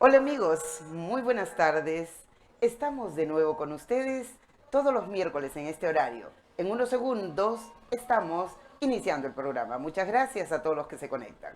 Hola amigos, muy buenas tardes. Estamos de nuevo con ustedes todos los miércoles en este horario. En unos segundos estamos iniciando el programa. Muchas gracias a todos los que se conectan.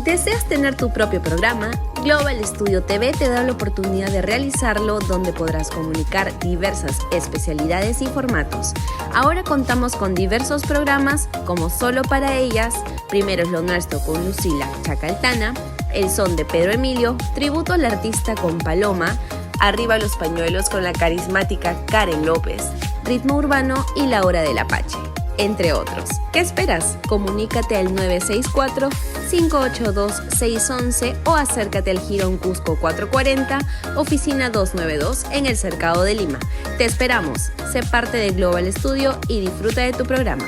¿Deseas tener tu propio programa? Global Studio TV te da la oportunidad de realizarlo, donde podrás comunicar diversas especialidades y formatos. Ahora contamos con diversos programas como Solo para Ellas, Primero es lo Nuestro con Lucila Chacaltana, El Son de Pedro Emilio, Tributo al Artista con Paloma, Arriba los Pañuelos con la carismática Karen López, Ritmo Urbano y La Hora del Apache, entre otros. ¿Qué esperas? Comunícate al 964-582-611 o acércate al Jirón Cusco 440, oficina 292 en el Cercado de Lima. Te esperamos. Sé parte de Global Studio y disfruta de tu programa.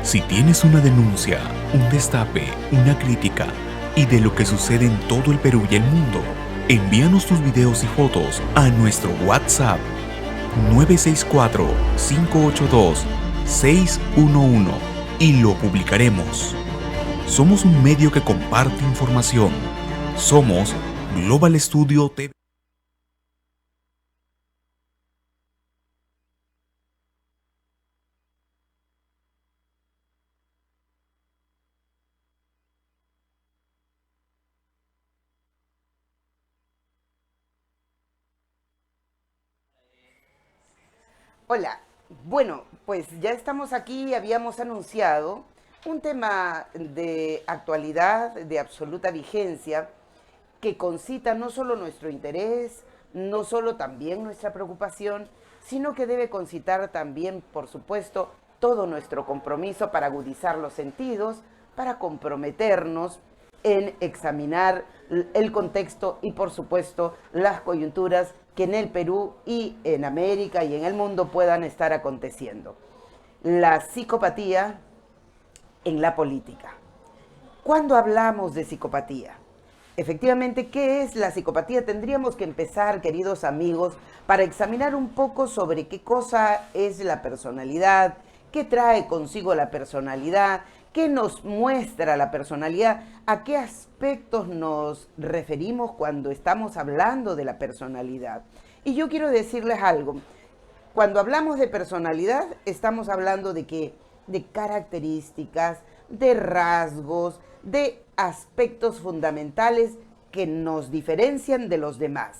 Si tienes una denuncia, un destape, una crítica y de lo que sucede en todo el Perú y el mundo, envíanos tus videos y fotos a nuestro WhatsApp 964-582-611 y lo publicaremos. Somos un medio que comparte información. Somos Global Studio TV. Hola, bueno, pues ya estamos aquí, habíamos anunciado un tema de actualidad, de absoluta vigencia, que concita no solo nuestro interés, no solo también nuestra preocupación, sino que debe concitar también, por supuesto, todo nuestro compromiso para agudizar los sentidos, para comprometernos en examinar el contexto y, por supuesto, las coyunturas que en el Perú y en América y en el mundo puedan estar aconteciendo. La psicopatía en la política. ¿Cuándo hablamos de psicopatía? Efectivamente, ¿qué es la psicopatía? Tendríamos que empezar, queridos amigos, para examinar un poco sobre qué cosa es la personalidad, qué trae consigo la personalidad, qué nos muestra la personalidad, a qué aspectos nos referimos cuando estamos hablando de la personalidad. Y yo quiero decirles algo. Cuando hablamos de personalidad, estamos hablando de qué, de características, de rasgos, de aspectos fundamentales que nos diferencian de los demás.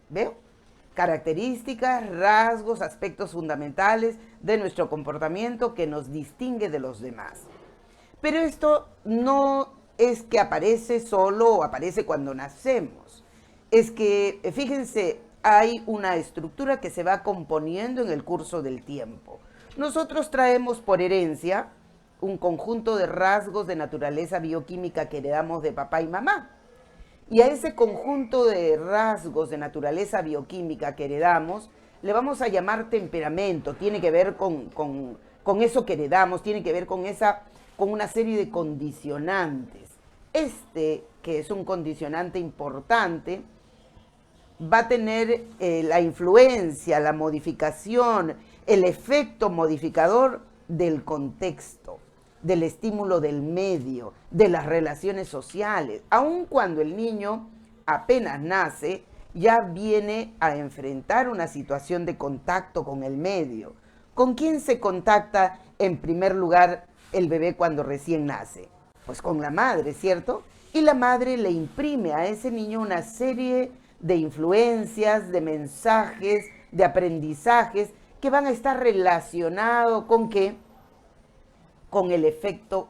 ¿Veo? Características, rasgos, aspectos fundamentales de nuestro comportamiento que nos distingue de los demás. Pero esto no es que aparece solo o aparece cuando nacemos. Es que, fíjense, hay una estructura que se va componiendo en el curso del tiempo. Nosotros traemos por herencia un conjunto de rasgos de naturaleza bioquímica que heredamos de papá y mamá. Y a ese conjunto de rasgos de naturaleza bioquímica que heredamos, le vamos a llamar temperamento. Tiene que ver con eso que heredamos, tiene que ver con una serie de condicionantes. Este, que es un condicionante importante, va a tener la influencia, la modificación, el efecto modificador del contexto, del estímulo del medio, de las relaciones sociales. Aun cuando el niño apenas nace, ya viene a enfrentar una situación de contacto con el medio. ¿Con quién se contacta en primer lugar el bebé cuando recién nace? Pues con la madre, ¿cierto? Y la madre le imprime a ese niño una serie de influencias, de mensajes, de aprendizajes que van a estar relacionados ¿con qué? Con el efecto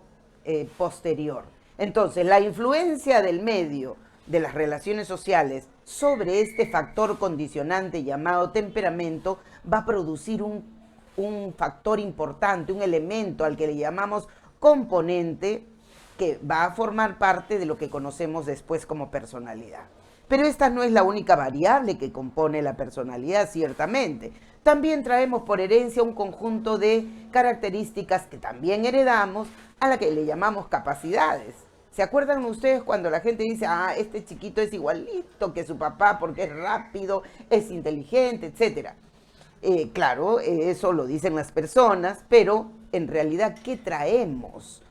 posterior. Entonces, la influencia del medio, de las relaciones sociales, sobre este factor condicionante llamado temperamento, va a producir un factor importante, un elemento al que le llamamos componente, que va a formar parte de lo que conocemos después como personalidad. Pero esta no es la única variable que compone la personalidad, ciertamente. También traemos por herencia un conjunto de características que también heredamos, a la que le llamamos capacidades. ¿Se acuerdan ustedes cuando la gente dice, este chiquito es igualito que su papá porque es rápido, es inteligente, etcétera? Claro, eso lo dicen las personas, pero en realidad, ¿qué traemos?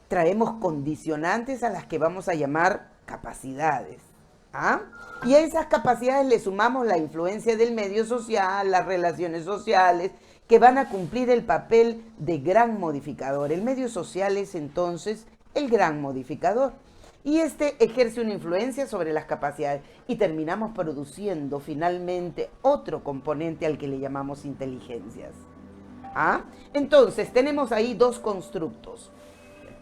Traemos condicionantes a las que vamos a llamar capacidades. Y a esas capacidades le sumamos la influencia del medio social, las relaciones sociales, que van a cumplir el papel de gran modificador. El medio social es entonces el gran modificador. Y este ejerce una influencia sobre las capacidades y terminamos produciendo finalmente otro componente al que le llamamos inteligencias. Entonces tenemos ahí dos constructos,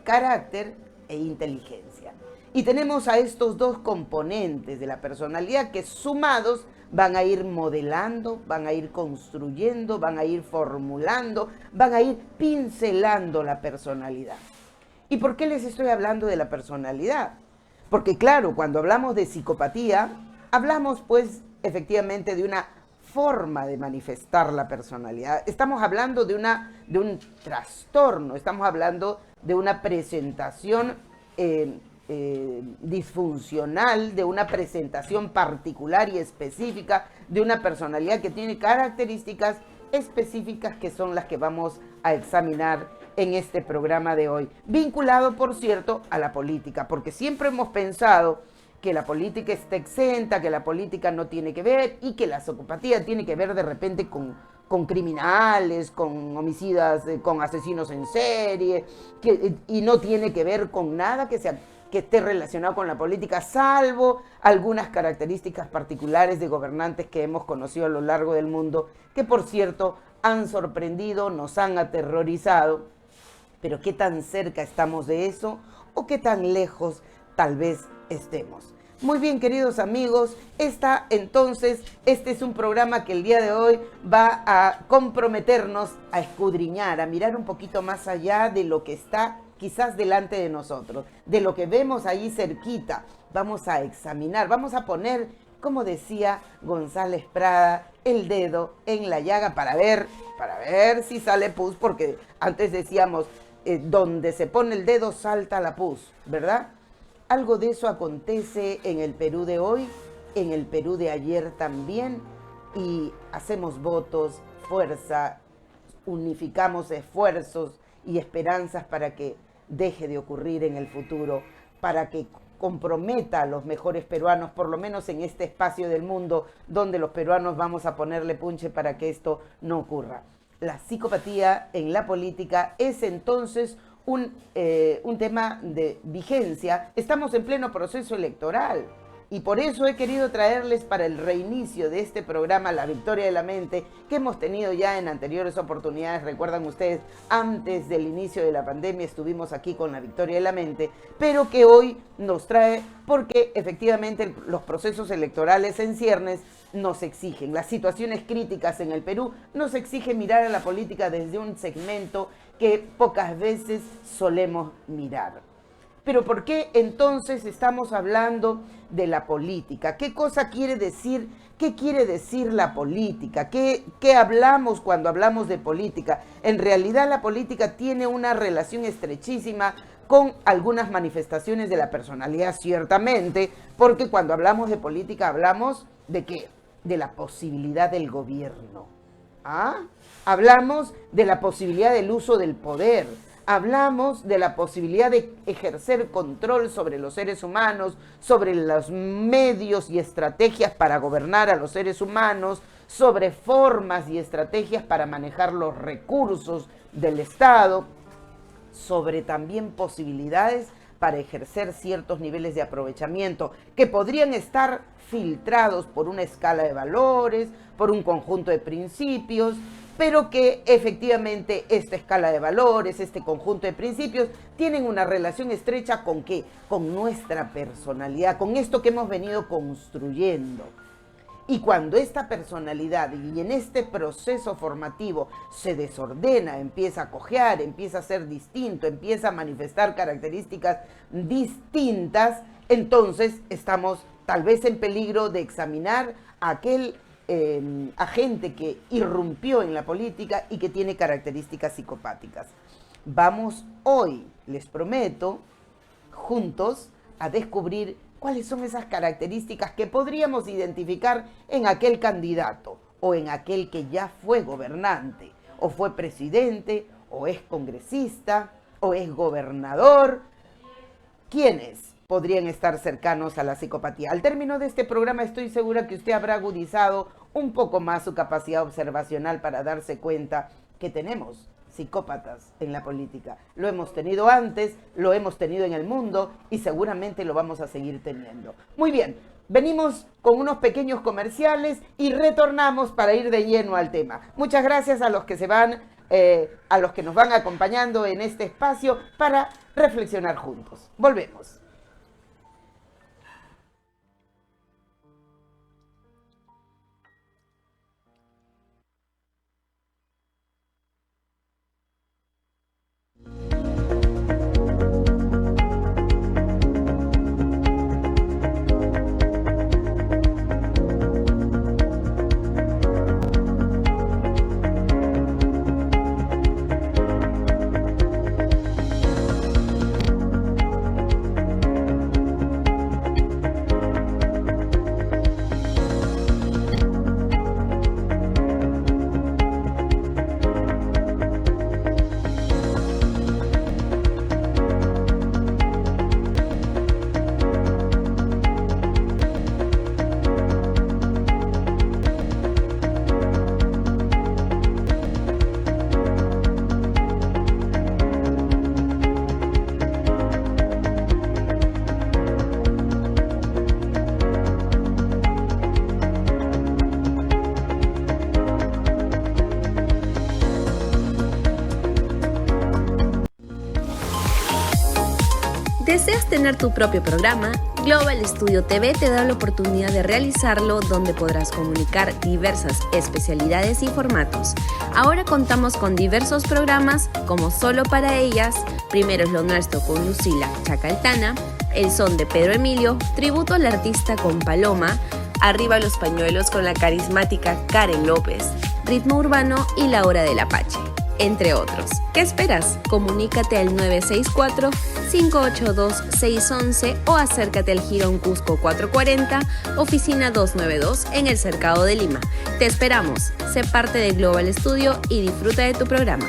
carácter e inteligencia. Y tenemos a estos dos componentes de la personalidad que sumados van a ir modelando, van a ir construyendo, van a ir formulando, van a ir pincelando la personalidad. ¿Y por qué les estoy hablando de la personalidad? Porque claro, cuando hablamos de psicopatía, hablamos pues efectivamente de una forma de manifestar la personalidad. Estamos hablando de un trastorno, estamos hablando de una presentación disfuncional, de una presentación particular y específica de una personalidad que tiene características específicas que son las que vamos a examinar en este programa de hoy, vinculado, por cierto, a la política, porque siempre hemos pensado que la política está exenta, que la política no tiene que ver y que la psicopatía tiene que ver de repente con criminales, con homicidas, con asesinos en serie, y no tiene que ver con nada que esté relacionado con la política, salvo algunas características particulares de gobernantes que hemos conocido a lo largo del mundo, que por cierto han sorprendido, nos han aterrorizado, pero ¿qué tan cerca estamos de eso o qué tan lejos tal vez estemos? Muy bien, queridos amigos, este es un programa que el día de hoy va a comprometernos a escudriñar, a mirar un poquito más allá de lo que está quizás delante de nosotros, de lo que vemos ahí cerquita. Vamos a examinar, vamos a poner, como decía González Prada, el dedo en la llaga para ver si sale pus, porque antes decíamos, donde se pone el dedo salta la pus, ¿verdad? Algo de eso acontece en el Perú de hoy, en el Perú de ayer también, y hacemos votos, fuerza, unificamos esfuerzos y esperanzas para que deje de ocurrir en el futuro, para que comprometa a los mejores peruanos, por lo menos en este espacio del mundo donde los peruanos vamos a ponerle punche para que esto no ocurra. La psicopatía en la política es entonces un tema de vigencia. Estamos en pleno proceso electoral y por eso he querido traerles para el reinicio de este programa La Victoria de la Mente, que hemos tenido ya en anteriores oportunidades. Recuerdan ustedes, antes del inicio de la pandemia estuvimos aquí con La Victoria de la Mente, pero que hoy nos trae porque efectivamente los procesos electorales en ciernes nos exigen, las situaciones críticas en el Perú nos exigen mirar a la política desde un segmento que pocas veces solemos mirar. Pero ¿por qué entonces estamos hablando de la política? ¿Qué cosa quiere decir ¿Qué quiere decir la política? ¿Qué hablamos cuando hablamos de política? En realidad la política tiene una relación estrechísima con algunas manifestaciones de la personalidad, ciertamente, porque cuando hablamos de política hablamos ¿de qué? De la posibilidad del gobierno. ¿Ah? Hablamos de la posibilidad del uso del poder. Hablamos de la posibilidad de ejercer control sobre los seres humanos, sobre los medios y estrategias para gobernar a los seres humanos, sobre formas y estrategias para manejar los recursos del Estado, sobre también posibilidades para ejercer ciertos niveles de aprovechamiento que podrían estar filtrados por una escala de valores, por un conjunto de principios, pero que efectivamente esta escala de valores, este conjunto de principios, tienen una relación estrecha ¿con qué? Con nuestra personalidad, con esto que hemos venido construyendo. Y cuando esta personalidad y en este proceso formativo se desordena, empieza a cojear, empieza a ser distinto, empieza a manifestar características distintas, entonces estamos tal vez en peligro de examinar a aquel agente que irrumpió en la política y que tiene características psicopáticas. Vamos hoy, les prometo, juntos a descubrir cuáles son esas características que podríamos identificar en aquel candidato o en aquel que ya fue gobernante, o fue presidente, o es congresista, o es gobernador. ¿Quiénes podrían estar cercanos a la psicopatía? Al término de este programa estoy segura que usted habrá agudizado un poco más su capacidad observacional para darse cuenta que tenemos psicópatas en la política. Lo hemos tenido antes, lo hemos tenido en el mundo y seguramente lo vamos a seguir teniendo. Muy bien, venimos con unos pequeños comerciales y retornamos para ir de lleno al tema. Muchas gracias a los que a los que nos van acompañando en este espacio para reflexionar juntos. Volvemos. ¿Deseas tener tu propio programa? Global Studio TV te da la oportunidad de realizarlo, donde podrás comunicar diversas especialidades y formatos. Ahora contamos con diversos programas como Solo para Ellas, Primero es lo Nuestro con Lucila Chacaltana, El Son de Pedro Emilio, Tributo al Artista con Paloma, Arriba los Pañuelos con la carismática Karen López, Ritmo Urbano y La Hora del Apache, entre otros. ¿Qué esperas? Comunícate al 964-582-611 o acércate al Jirón Cusco 440, oficina 292 en el Cercado de Lima. Te esperamos. Sé parte de Global Studio y disfruta de tu programa.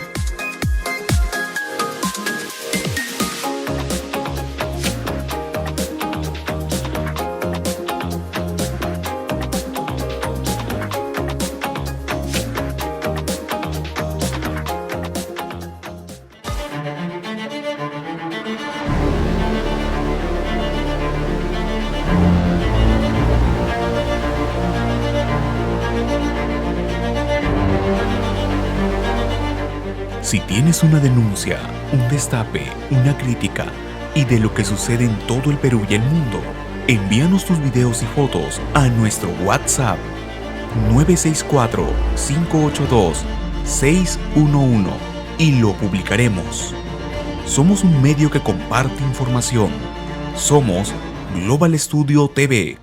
Si tienes una denuncia, un destape, una crítica y de lo que sucede en todo el Perú y el mundo, envíanos tus videos y fotos a nuestro WhatsApp 964-582-611 y lo publicaremos. Somos un medio que comparte información. Somos Global Studio TV.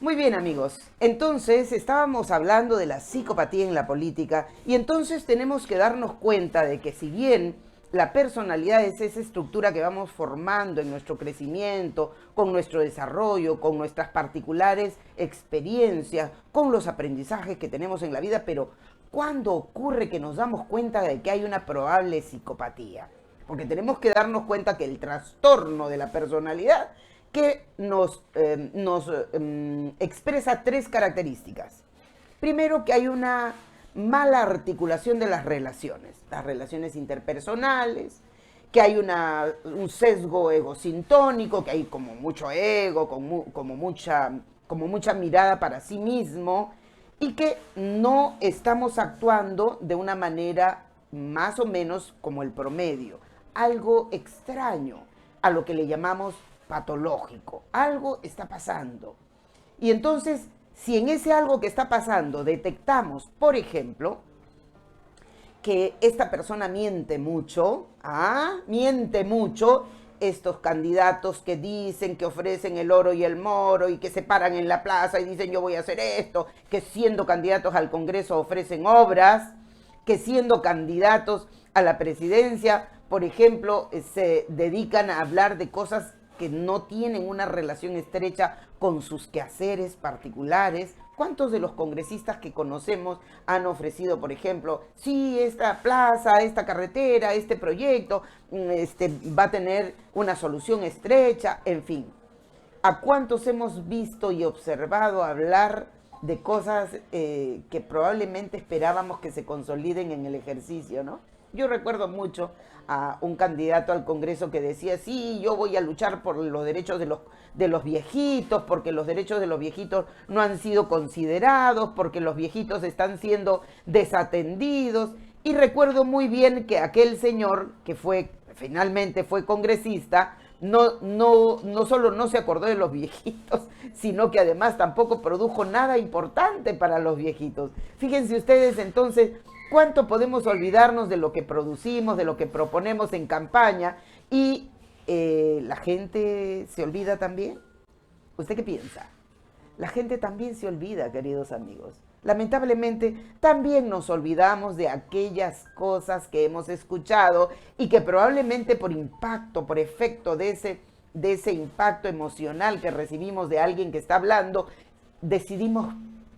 Muy bien, amigos. Entonces, estábamos hablando de la psicopatía en la política y entonces tenemos que darnos cuenta de que si bien la personalidad es esa estructura que vamos formando en nuestro crecimiento, con nuestro desarrollo, con nuestras particulares experiencias, con los aprendizajes que tenemos en la vida, pero ¿cuándo ocurre que nos damos cuenta de que hay una probable psicopatía? Porque tenemos que darnos cuenta que el trastorno de la personalidad que nos expresa tres características. Primero, que hay una mala articulación de las relaciones interpersonales, que hay un sesgo egosintónico, que hay como mucho ego, como mucha mirada para sí mismo, y que no estamos actuando de una manera más o menos como el promedio, algo extraño a lo que le llamamos patológico. Algo está pasando. Y entonces, si en ese algo que está pasando detectamos, por ejemplo, que esta persona miente mucho, estos candidatos que dicen que ofrecen el oro y el moro y que se paran en la plaza y dicen yo voy a hacer esto, que siendo candidatos al Congreso ofrecen obras, que siendo candidatos a la presidencia, por ejemplo, se dedican a hablar de cosas que no tienen una relación estrecha con sus quehaceres particulares. ¿Cuántos de los congresistas que conocemos han ofrecido, por ejemplo, sí, esta plaza, esta carretera, este proyecto, va a tener una solución estrecha? En fin, ¿a cuántos hemos visto y observado hablar de cosas que probablemente esperábamos que se consoliden en el ejercicio, ¿no? Yo recuerdo mucho a un candidato al Congreso que decía, sí, yo voy a luchar por los derechos de los viejitos, porque los derechos de los viejitos no han sido considerados, porque los viejitos están siendo desatendidos. Y recuerdo muy bien que aquel señor, que finalmente fue congresista, no solo no se acordó de los viejitos, sino que además tampoco produjo nada importante para los viejitos. Fíjense ustedes entonces cuánto podemos olvidarnos de lo que producimos, de lo que proponemos en campaña, y la gente se olvida también. ¿Usted qué piensa? La gente también se olvida, queridos amigos. Lamentablemente, también nos olvidamos de aquellas cosas que hemos escuchado y que probablemente por impacto, por efecto de ese impacto emocional que recibimos de alguien que está hablando, decidimos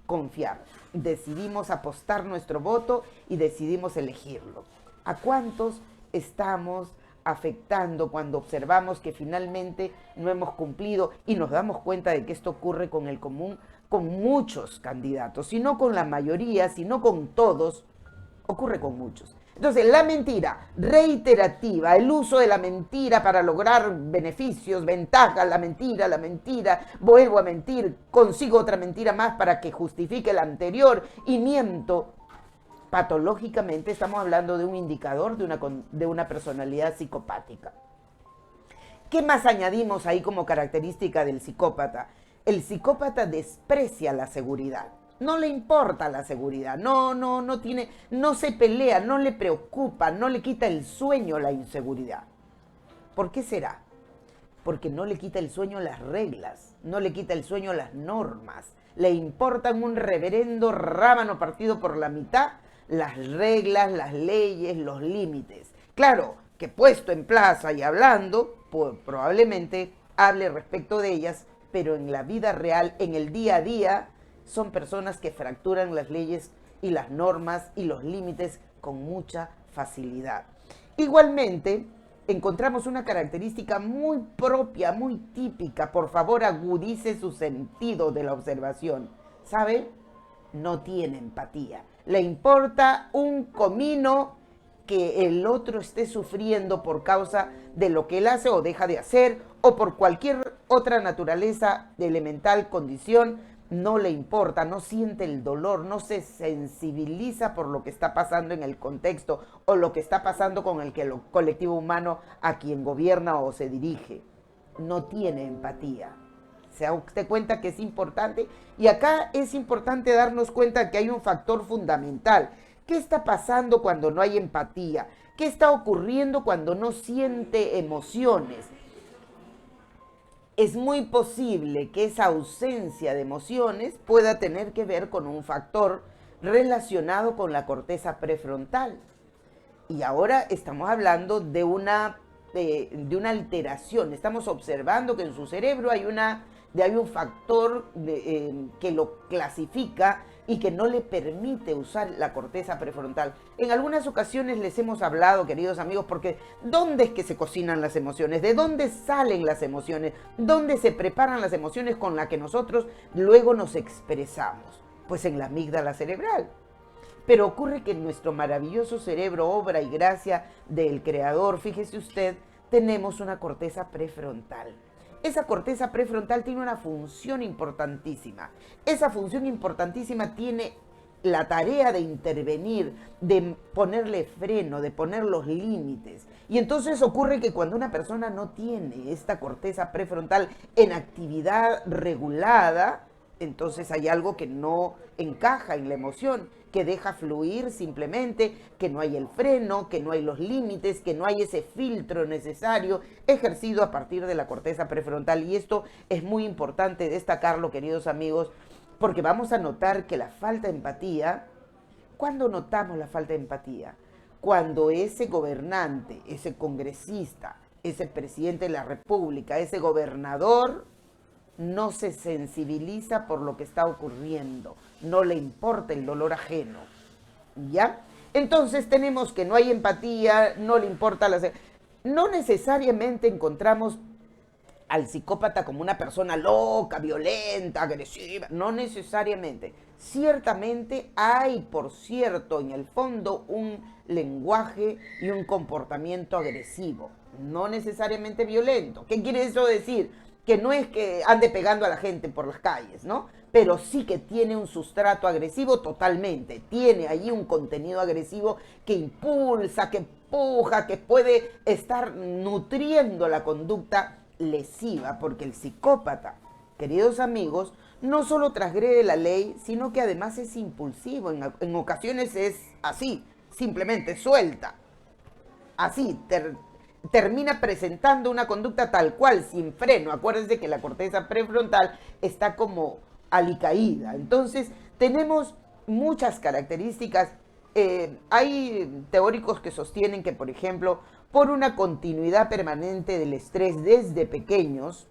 confiar, decidimos apostar nuestro voto y decidimos elegirlo. ¿A cuántos estamos afectando cuando observamos que finalmente no hemos cumplido y nos damos cuenta de que esto ocurre con el común, con muchos candidatos, si no con la mayoría, si no con todos, ocurre con muchos? Entonces, la mentira reiterativa, el uso de la mentira para lograr beneficios, ventajas, la mentira, vuelvo a mentir, consigo otra mentira más para que justifique la anterior y miento. Patológicamente estamos hablando de un indicador de una personalidad psicopática. ¿Qué más añadimos ahí como característica del psicópata? El psicópata desprecia la seguridad. No le importa la seguridad, no se pelea, no le preocupa, no le quita el sueño la inseguridad. ¿Por qué será? Porque no le quita el sueño las reglas, no le quita el sueño las normas. Le importan un reverendo rábano partido por la mitad las reglas, las leyes, los límites. Claro que puesto en plaza y hablando, probablemente hable respecto de ellas, pero en la vida real, en el día a día, son personas que fracturan las leyes y las normas y los límites con mucha facilidad. Igualmente, encontramos una característica muy propia, muy típica. Por favor, agudice su sentido de la observación. ¿Sabe? No tiene empatía. Le importa un comino que el otro esté sufriendo por causa de lo que él hace o deja de hacer, o por cualquier otra naturaleza de elemental condición. No le importa, no siente el dolor, no se sensibiliza por lo que está pasando en el contexto o lo que está pasando con el colectivo humano a quien gobierna o se dirige. No tiene empatía. ¿Se da usted cuenta que es importante? Y acá es importante darnos cuenta que hay un factor fundamental. ¿Qué está pasando cuando no hay empatía? ¿Qué está ocurriendo cuando no siente emociones? es muy posible que esa ausencia de emociones pueda tener que ver con un factor relacionado con la corteza prefrontal. Y ahora estamos hablando de una alteración. Estamos observando que en su cerebro hay un factor que lo clasifica y que no le permite usar la corteza prefrontal. En algunas ocasiones les hemos hablado, queridos amigos, porque ¿dónde es que se cocinan las emociones? ¿De dónde salen las emociones? ¿Dónde se preparan las emociones con las que nosotros luego nos expresamos? Pues en la amígdala cerebral. Pero ocurre que en nuestro maravilloso cerebro, obra y gracia del Creador, fíjese usted, tenemos una corteza prefrontal. Esa corteza prefrontal tiene una función importantísima. Esa función importantísima tiene la tarea de intervenir, de ponerle freno, de poner los límites. Y entonces ocurre que cuando una persona no tiene esta corteza prefrontal en actividad regulada, entonces hay algo que no encaja en la emoción, que deja fluir simplemente, que no hay el freno, que no hay los límites, que no hay ese filtro necesario ejercido a partir de la corteza prefrontal. Y esto es muy importante destacarlo, queridos amigos, porque vamos a notar que la falta de empatía, ¿cuándo notamos la falta de empatía? Cuando ese gobernante, ese congresista, ese presidente de la República, ese gobernador, no se sensibiliza por lo que está ocurriendo, no le importa el dolor ajeno, ¿ya? Entonces tenemos que no hay empatía, no le importa no necesariamente encontramos al psicópata como una persona loca, violenta, agresiva, no necesariamente. Ciertamente hay, por cierto, en el fondo un lenguaje y un comportamiento agresivo, no necesariamente violento. ¿Qué quiere eso decir? Que no es que ande pegando a la gente por las calles, ¿no? Pero sí que tiene un sustrato agresivo totalmente. Tiene allí un contenido agresivo que impulsa, que empuja, que puede estar nutriendo la conducta lesiva, porque el psicópata, queridos amigos, no solo transgrede la ley, sino que además es impulsivo. En ocasiones es así, simplemente suelta. Así, termina presentando una conducta tal cual, sin freno. Acuérdense que la corteza prefrontal está como alicaída. Entonces, tenemos muchas características. Hay teóricos que sostienen que, por ejemplo, por una continuidad permanente del estrés desde pequeños,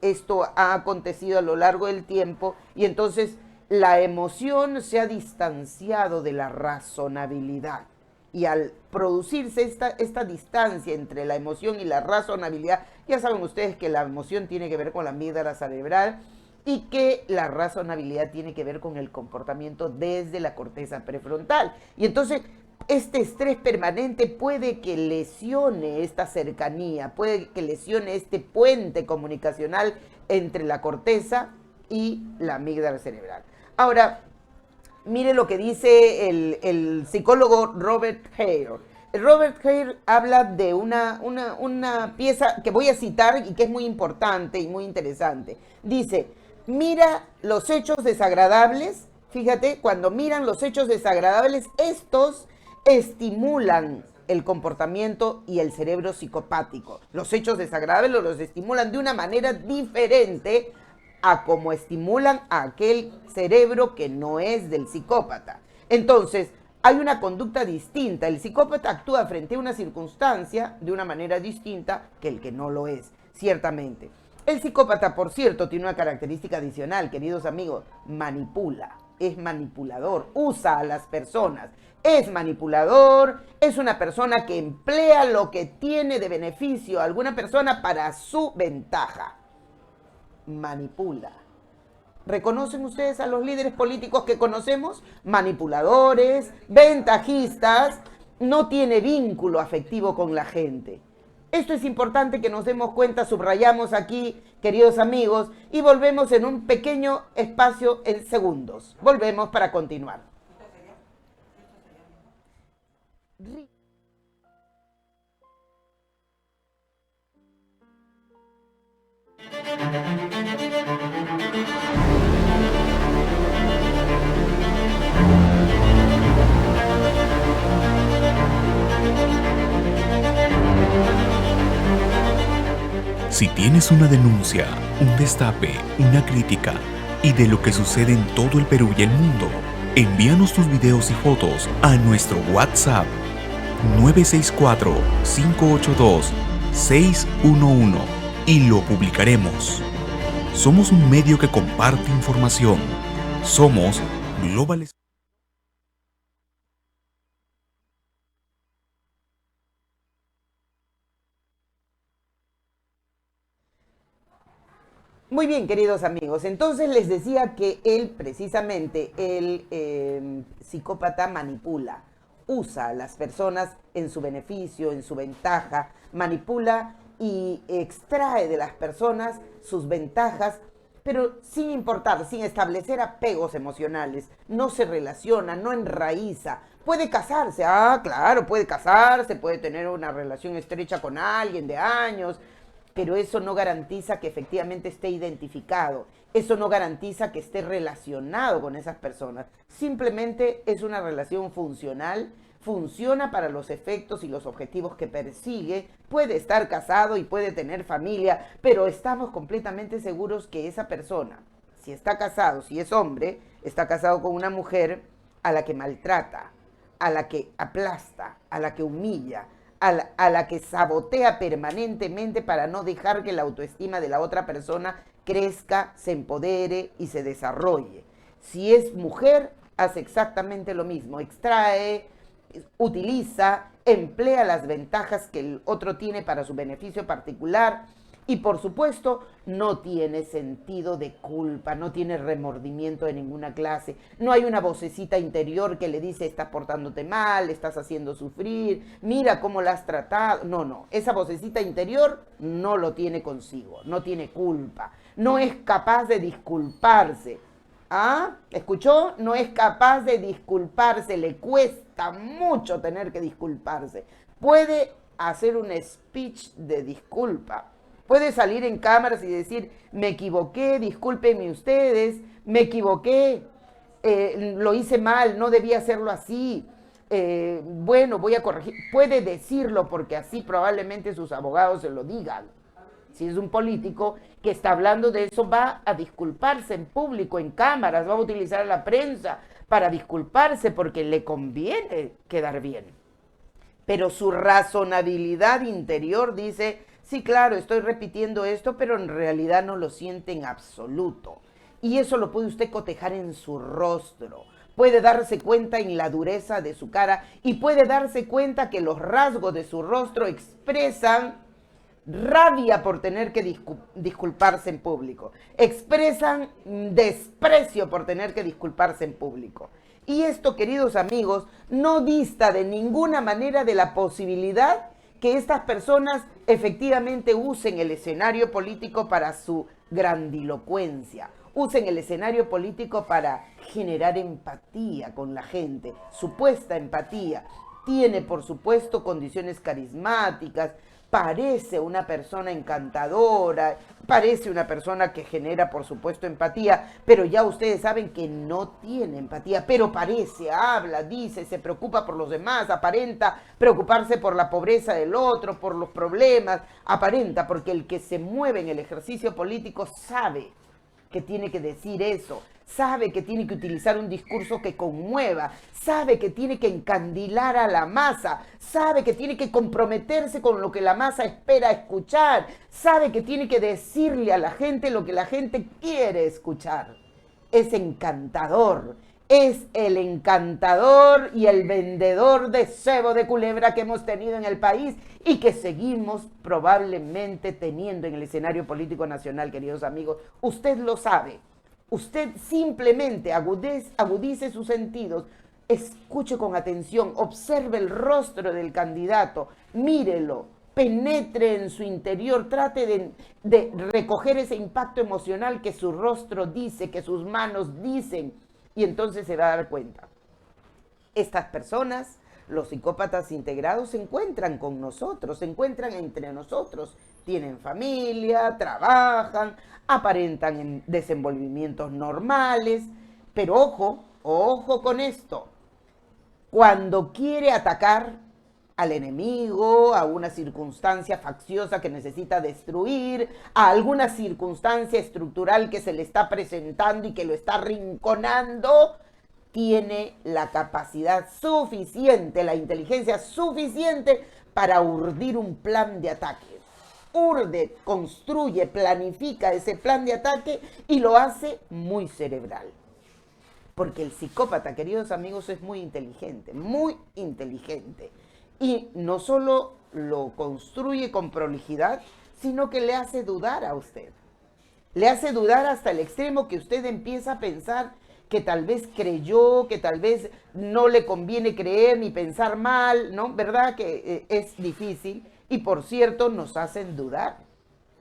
esto ha acontecido a lo largo del tiempo y entonces la emoción se ha distanciado de la razonabilidad. Y al producirse esta distancia entre la emoción y la razonabilidad, ya saben ustedes que la emoción tiene que ver con la amígdala cerebral y que la razonabilidad tiene que ver con el comportamiento desde la corteza prefrontal. Y entonces este estrés permanente puede que lesione esta cercanía, puede que lesione este puente comunicacional entre la corteza y la amígdala cerebral. Ahora, mire lo que dice el psicólogo Robert Hare. Robert Hare habla de una pieza que voy a citar y que es muy importante y muy interesante. Dice, mira los hechos desagradables. Fíjate, cuando miran los hechos desagradables, estos estimulan el comportamiento y el cerebro psicopático. Los hechos desagradables los estimulan de una manera diferente a como estimulan a aquel cerebro que no es del psicópata. Entonces, hay una conducta distinta. El psicópata actúa frente a una circunstancia de una manera distinta que el que no lo es, ciertamente. El psicópata, por cierto, tiene una característica adicional, queridos amigos, manipula, es manipulador, usa a las personas, es manipulador, es una persona que emplea lo que tiene de beneficio a alguna persona para su ventaja. Manipula. ¿Reconocen ustedes a los líderes políticos que conocemos? Manipuladores, ventajistas, no tiene vínculo afectivo con la gente. Esto es importante que nos demos cuenta, subrayamos aquí, queridos amigos, y volvemos en un pequeño espacio en segundos. Volvemos para continuar. Si tienes una denuncia, un destape, una crítica y de lo que sucede en todo el Perú y el mundo. Envíanos tus videos y fotos a nuestro WhatsApp 964-582-611 y lo publicaremos. Somos un medio que comparte información. Somos Global. Muy bien, queridos amigos. Entonces les decía que él, precisamente, el psicópata manipula, usa a las personas en su beneficio, en su ventaja, manipula y extrae de las personas sus ventajas, pero sin importar, sin establecer apegos emocionales. No se relaciona, no enraiza. Puede casarse, claro, puede casarse, puede tener una relación estrecha con alguien de años, pero eso no garantiza que efectivamente esté identificado, eso no garantiza que esté relacionado con esas personas. Simplemente es una relación funcional, funciona para los efectos y los objetivos que persigue, puede estar casado y puede tener familia, pero estamos completamente seguros que esa persona, si está casado, si es hombre, está casado con una mujer a la que maltrata, a la que aplasta, a la que humilla, a la que sabotea permanentemente para no dejar que la autoestima de la otra persona crezca, se empodere y se desarrolle. Si es mujer, hace exactamente lo mismo, extrae, utiliza, emplea las ventajas que el otro tiene para su beneficio particular y por supuesto no tiene sentido de culpa, no tiene remordimiento de ninguna clase, no hay una vocecita interior que le dice estás portándote mal, estás haciendo sufrir, mira cómo la has tratado. No, esa vocecita interior no lo tiene consigo, no tiene culpa, no es capaz de disculparse. ¿Escuchó? No es capaz de disculparse, le cuesta mucho tener que disculparse. Puede hacer un speech de disculpa, puede salir en cámaras y decir, me equivoqué, discúlpenme ustedes, me equivoqué, lo hice mal, no debía hacerlo así, bueno, voy a corregir. Puede decirlo porque así probablemente sus abogados se lo digan. Si es un político que está hablando de eso, va a disculparse en público, en cámaras, va a utilizar a la prensa para disculparse porque le conviene quedar bien. Pero su razonabilidad interior dice, sí, claro, estoy repitiendo esto, pero en realidad no lo siente en absoluto. Y eso lo puede usted cotejar en su rostro. Puede darse cuenta en la dureza de su cara y puede darse cuenta que los rasgos de su rostro expresan rabia por tener que disculparse en público. Expresan desprecio por tener que disculparse en público. Y esto, queridos amigos, no dista de ninguna manera de la posibilidad que estas personas efectivamente usen el escenario político para su grandilocuencia, usen el escenario político para generar empatía con la gente, supuesta empatía. Tiene, por supuesto, condiciones carismáticas, parece una persona encantadora, parece una persona que genera, por supuesto, empatía, pero ya ustedes saben que no tiene empatía, pero parece, habla, dice, se preocupa por los demás, aparenta preocuparse por la pobreza del otro, por los problemas, aparenta, porque el que se mueve en el ejercicio político sabe que tiene que decir eso, sabe que tiene que utilizar un discurso que conmueva, sabe que tiene que encandilar a la masa, sabe que tiene que comprometerse con lo que la masa espera escuchar, sabe que tiene que decirle a la gente lo que la gente quiere escuchar. Es encantador, es el encantador y el vendedor de cebo de culebra que hemos tenido en el país y que seguimos probablemente teniendo en el escenario político nacional, queridos amigos. Usted lo sabe. Usted simplemente agudice sus sentidos, escuche con atención, observe el rostro del candidato, mírelo, penetre en su interior, trate de recoger ese impacto emocional que su rostro dice, que sus manos dicen, y entonces se va a dar cuenta. Estas personas, los psicópatas integrados, se encuentran con nosotros, se encuentran entre nosotros, tienen familia, trabajan, aparentan en desenvolvimientos normales, pero ojo con esto. Cuando quiere atacar, al enemigo, a una circunstancia facciosa que necesita destruir, a alguna circunstancia estructural que se le está presentando y que lo está arrinconando, tiene la capacidad suficiente, la inteligencia suficiente para urdir un plan de ataque. Urde, construye, planifica ese plan de ataque y lo hace muy cerebral. Porque el psicópata, queridos amigos, es muy inteligente, muy inteligente. Y no solo lo construye con prolijidad, sino que le hace dudar a usted. Le hace dudar hasta el extremo que usted empieza a pensar que tal vez creyó, que tal vez no le conviene creer ni pensar mal, ¿no? ¿Verdad que es difícil? Y por cierto, nos hacen dudar.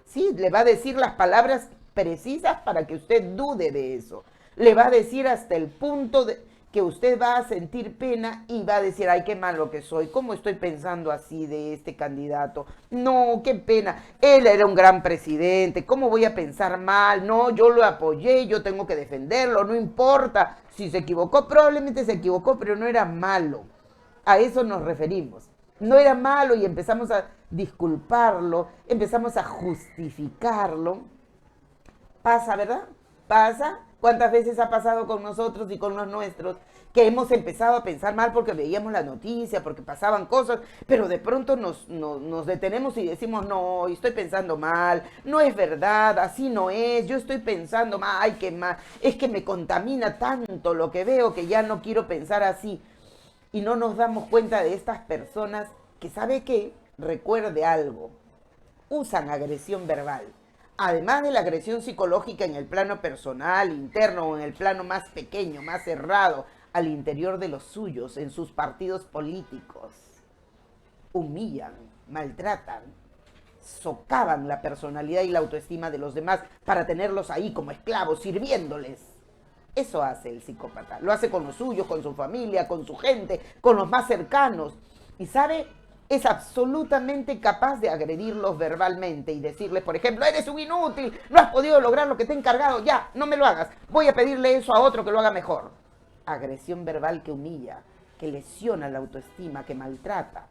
Sí, le va a decir las palabras precisas para que usted dude de eso. Le va a decir hasta el punto de que usted va a sentir pena y va a decir, ay, qué malo que soy, ¿cómo estoy pensando así de este candidato? No, qué pena, él era un gran presidente, ¿cómo voy a pensar mal? No, yo lo apoyé, yo tengo que defenderlo, no importa si se equivocó, probablemente se equivocó, pero no era malo. A eso nos referimos. No era malo y empezamos a disculparlo, empezamos a justificarlo. Pasa, ¿verdad? Pasa. ¿Cuántas veces ha pasado con nosotros y con los nuestros? Que hemos empezado a pensar mal porque veíamos la noticia, porque pasaban cosas, pero de pronto nos detenemos y decimos, no, estoy pensando mal, no es verdad, así no es, yo estoy pensando mal, ay, qué mal, es que me contamina tanto lo que veo que ya no quiero pensar así. Y no nos damos cuenta de estas personas que, ¿sabe qué? Recuerde algo, usan agresión verbal. Además de la agresión psicológica en el plano personal, interno o en el plano más pequeño, más cerrado, al interior de los suyos, en sus partidos políticos, humillan, maltratan, socavan la personalidad y la autoestima de los demás para tenerlos ahí como esclavos, sirviéndoles. Eso hace el psicópata. Lo hace con los suyos, con su familia, con su gente, con los más cercanos. Y ¿sabe? Es absolutamente capaz de agredirlos verbalmente y decirles, por ejemplo, eres un inútil, no has podido lograr lo que te he encargado, ya, no me lo hagas, voy a pedirle eso a otro que lo haga mejor. Agresión verbal que humilla, que lesiona la autoestima, que maltrata.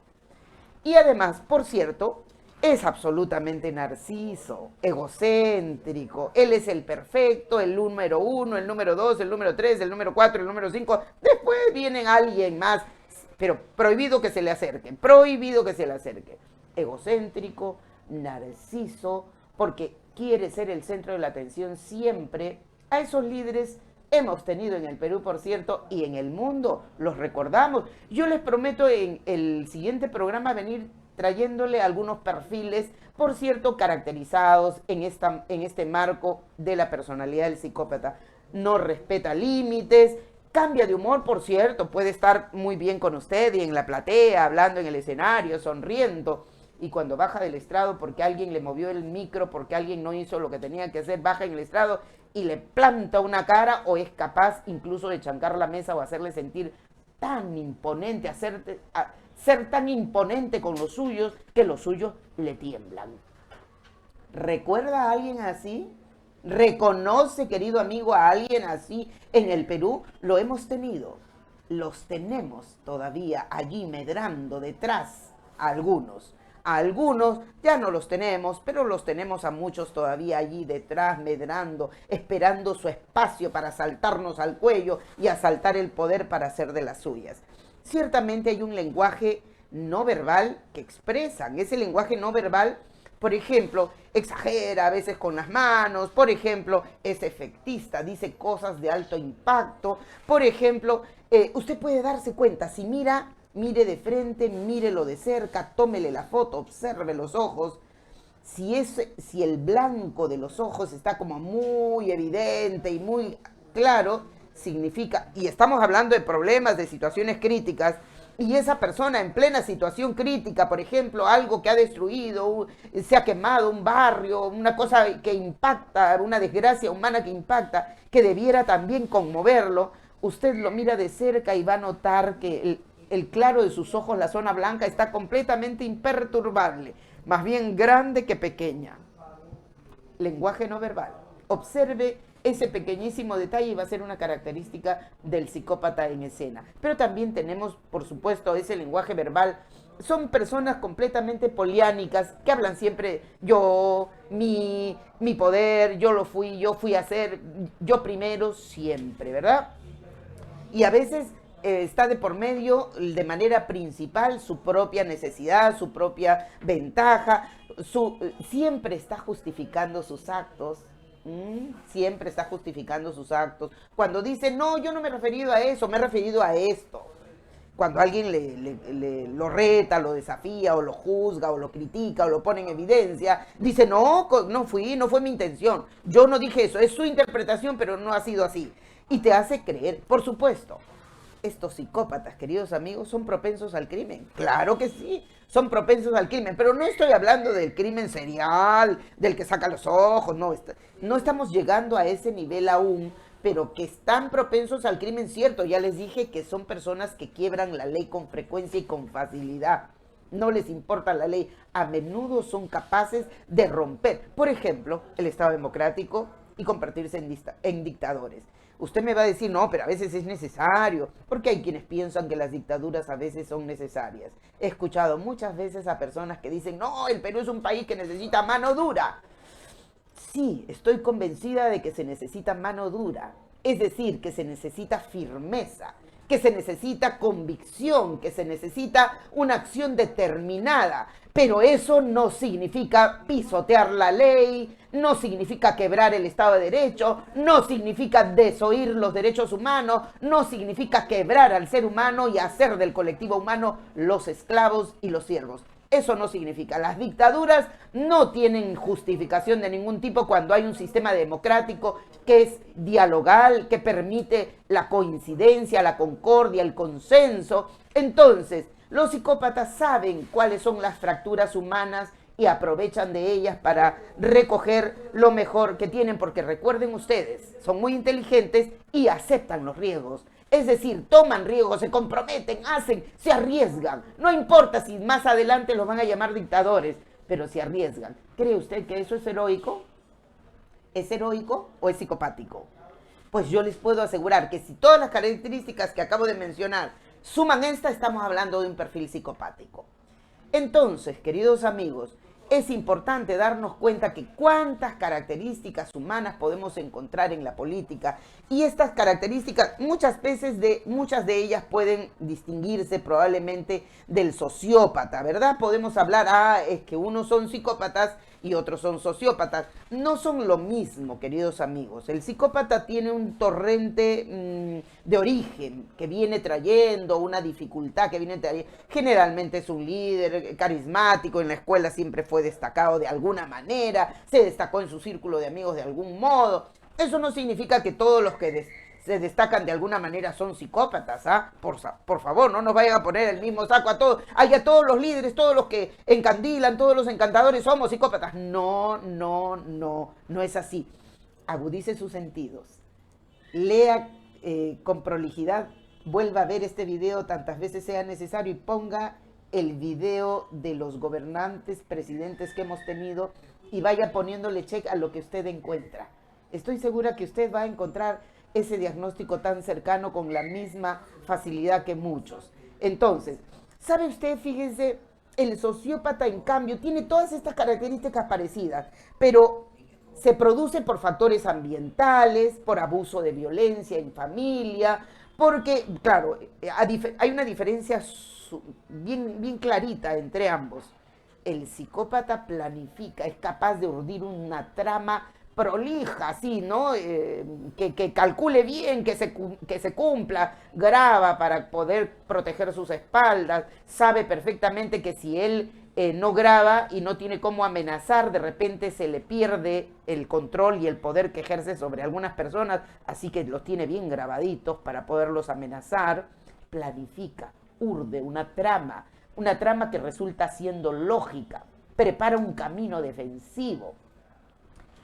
Y además, por cierto, es absolutamente narciso, egocéntrico, él es el perfecto, el número 1, el número 2, el número 3, el número 4, el número 5, después viene alguien más, pero prohibido que se le acerque, prohibido que se le acerque. Egocéntrico, narciso, porque quiere ser el centro de la atención siempre. A esos líderes hemos tenido en el Perú, por cierto, y en el mundo, los recordamos. Yo les prometo en el siguiente programa venir trayéndole algunos perfiles, por cierto, caracterizados en este marco de la personalidad del psicópata. No respeta límites, cambia de humor, por cierto, puede estar muy bien con usted y en la platea, hablando en el escenario, sonriendo, y cuando baja del estrado porque alguien le movió el micro, porque alguien no hizo lo que tenía que hacer, baja en el estrado y le planta una cara, o es capaz incluso de chancar la mesa o hacerle sentir tan imponente, ser tan imponente con los suyos que los suyos le tiemblan. ¿Recuerda a alguien así? ¿Reconoce, querido amigo, a alguien así? En el Perú lo hemos tenido, los tenemos todavía allí medrando detrás a algunos. A algunos ya no los tenemos, pero los tenemos a muchos todavía allí detrás, medrando, esperando su espacio para saltarnos al cuello y asaltar el poder para hacer de las suyas. Ciertamente hay un lenguaje no verbal que expresan. Ese lenguaje no verbal, por ejemplo, exagera a veces con las manos, por ejemplo, es efectista, dice cosas de alto impacto, por ejemplo, usted puede darse cuenta, si mira, mire de frente, mírelo de cerca, tómele la foto, observe los ojos, si el blanco de los ojos está como muy evidente y muy claro, significa, y estamos hablando de problemas, de situaciones críticas, y esa persona en plena situación crítica, por ejemplo, algo que ha destruido, se ha quemado un barrio, una cosa que impacta, una desgracia humana que impacta, que debiera también conmoverlo, usted lo mira de cerca y va a notar que el claro de sus ojos, la zona blanca, está completamente imperturbable, más bien grande que pequeña. Lenguaje no verbal. Observe ese pequeñísimo detalle y va a ser una característica del psicópata en escena. Pero también tenemos, por supuesto, ese lenguaje verbal son personas completamente poliánicas que hablan siempre yo, mi poder, yo fui a hacer, yo primero, siempre, ¿verdad? Y a veces está de por medio, de manera principal, su propia necesidad, su propia ventaja, siempre está justificando sus actos. Siempre está justificando sus actos. Cuando dice, no, yo no me he referido a eso, me he referido a esto. Cuando alguien lo reta, lo desafía, o lo juzga, o lo critica, o lo pone en evidencia, dice, no fue mi intención, yo no dije eso, es su interpretación, pero no ha sido así. Y te hace creer, por supuesto, estos psicópatas, queridos amigos, son propensos al crimen. Claro que sí, son propensos al crimen, pero no estoy hablando del crimen serial, del que saca los ojos, no estamos llegando a ese nivel aún, pero que están propensos al crimen, cierto. Ya les dije que son personas que quiebran la ley con frecuencia y con facilidad. No les importa la ley. A menudo son capaces de romper, por ejemplo, el Estado democrático y convertirse en dictadores. Usted me va a decir, no, pero a veces es necesario, porque hay quienes piensan que las dictaduras a veces son necesarias. He escuchado muchas veces a personas que dicen, no, el Perú es un país que necesita mano dura. Sí, estoy convencida de que se necesita mano dura, es decir, que se necesita firmeza, que se necesita convicción, que se necesita una acción determinada, pero eso no significa pisotear la ley, no significa quebrar el Estado de Derecho, no significa desoír los derechos humanos, no significa quebrar al ser humano y hacer del colectivo humano los esclavos y los siervos. Eso no significa. Las dictaduras no tienen justificación de ningún tipo cuando hay un sistema democrático que es dialogal, que permite la coincidencia, la concordia, el consenso. Entonces, los psicópatas saben cuáles son las fracturas humanas y aprovechan de ellas para recoger lo mejor que tienen, porque recuerden ustedes, son muy inteligentes y aceptan los riesgos. Es decir, toman riesgos, se comprometen, se arriesgan. No importa si más adelante los van a llamar dictadores, pero se arriesgan. ¿Cree usted que eso es heroico? ¿Es heroico o es psicopático? Pues yo les puedo asegurar que si todas las características que acabo de mencionar suman esta, estamos hablando de un perfil psicopático. Entonces, queridos amigos, es importante darnos cuenta que cuántas características humanas podemos encontrar en la política, y estas características muchas de ellas pueden distinguirse probablemente del sociópata, ¿verdad? Podemos hablar, es que unos son psicópatas y otros son sociópatas. No son lo mismo, queridos amigos. El psicópata tiene un torrente de origen que viene trayendo, una dificultad que viene trayendo. Generalmente es un líder carismático, en la escuela siempre fue destacado de alguna manera, se destacó en su círculo de amigos de algún modo. Eso no significa que todos los que se destacan de alguna manera son psicópatas, ¿ah? Por favor, no nos vayan a poner el mismo saco a todos. A todos los líderes, todos los que encandilan, todos los encantadores somos psicópatas. No es así. Agudice sus sentidos. Lea con prolijidad, vuelva a ver este video tantas veces sea necesario y ponga el video de los gobernantes, presidentes que hemos tenido y vaya poniéndole check a lo que usted encuentra. Estoy segura que usted va a encontrar ese diagnóstico tan cercano con la misma facilidad que muchos. Entonces, ¿sabe usted? Fíjese, el sociópata, en cambio, tiene todas estas características parecidas, pero se produce por factores ambientales, por abuso de violencia en familia, porque, claro, hay una diferencia bien clarita entre ambos. El psicópata planifica, es capaz de urdir una trama prolija, así, ¿no? Que calcule bien, que se cumpla, graba para poder proteger sus espaldas, sabe perfectamente que si él no graba y no tiene cómo amenazar, de repente se le pierde el control y el poder que ejerce sobre algunas personas, así que los tiene bien grabaditos para poderlos amenazar. Planifica, urde una trama que resulta siendo lógica, prepara un camino defensivo.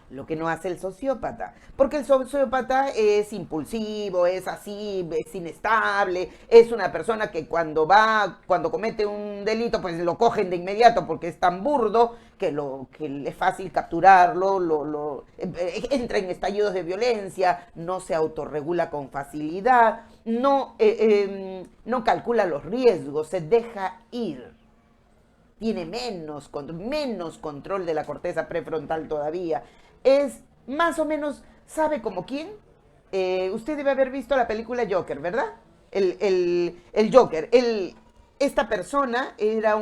Lo que no hace el sociópata, porque el sociópata es impulsivo, es así, es inestable, es una persona que cuando comete un delito, pues lo cogen de inmediato porque es tan burdo que es fácil capturarlo, entra en estallidos de violencia, no se autorregula con facilidad, no calcula los riesgos, se deja ir. tiene menos control de la corteza prefrontal todavía. Es más o menos, ¿sabe como quién? Usted debe haber visto la película Joker, ¿verdad? El Joker. Esta persona era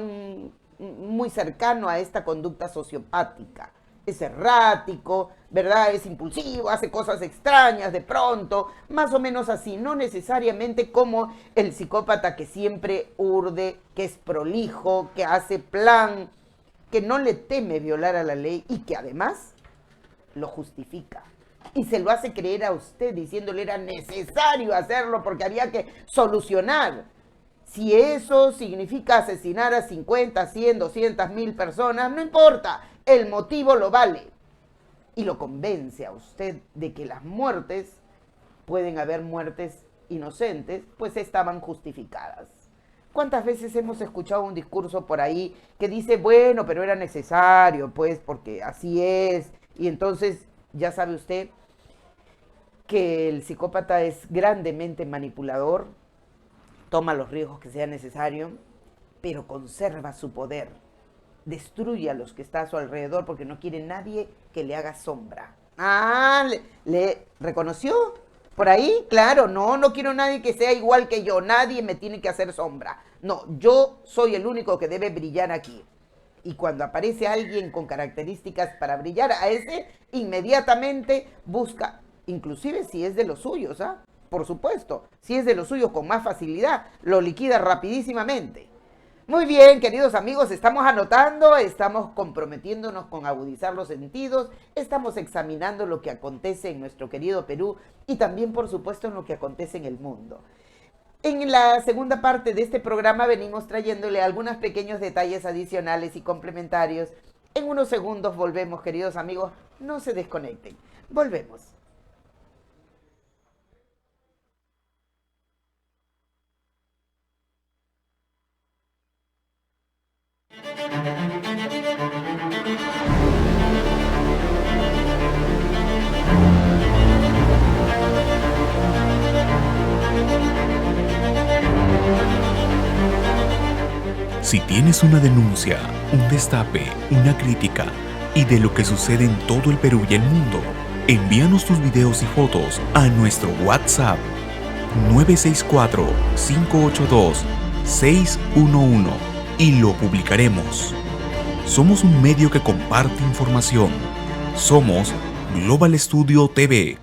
muy cercano a esta conducta sociopática. Es errático, ¿verdad? Es impulsivo, hace cosas extrañas de pronto, más o menos así, no necesariamente como el psicópata que siempre urde, que es prolijo, que hace plan, que no le teme violar a la ley y que además lo justifica. Y se lo hace creer a usted diciéndole era necesario hacerlo porque había que solucionar. Si eso significa asesinar a 50, 100, 200.000 personas, no importa, el motivo lo vale. Y lo convence a usted de que las muertes, pueden haber muertes inocentes, pues estaban justificadas. ¿Cuántas veces hemos escuchado un discurso por ahí que dice, bueno, pero era necesario, pues, porque así es? Y entonces, ya sabe usted que el psicópata es grandemente manipulador, toma los riesgos que sea necesario, pero conserva su poder. Destruye a los que está a su alrededor porque no quiere nadie que le haga sombra. Ah, ¿le reconoció? Por ahí, claro, no quiero nadie que sea igual que yo, nadie me tiene que hacer sombra. No, yo soy el único que debe brillar aquí. Y cuando aparece alguien con características para brillar, a ese inmediatamente busca, inclusive si es de los suyos, ¿ah? Por supuesto, si es de los suyos con más facilidad, lo liquida rapidísimamente. Muy bien, queridos amigos, estamos anotando, estamos comprometiéndonos con agudizar los sentidos, estamos examinando lo que acontece en nuestro querido Perú y también, por supuesto, en lo que acontece en el mundo. En la segunda parte de este programa venimos trayéndole algunos pequeños detalles adicionales y complementarios. En unos segundos volvemos, queridos amigos, no se desconecten. Volvemos. Si tienes una denuncia, un destape, una crítica y de lo que sucede en todo el Perú y el mundo, envíanos tus videos y fotos a nuestro WhatsApp 964-582-611 y lo publicaremos. Somos un medio que comparte información. Somos Global Studio TV.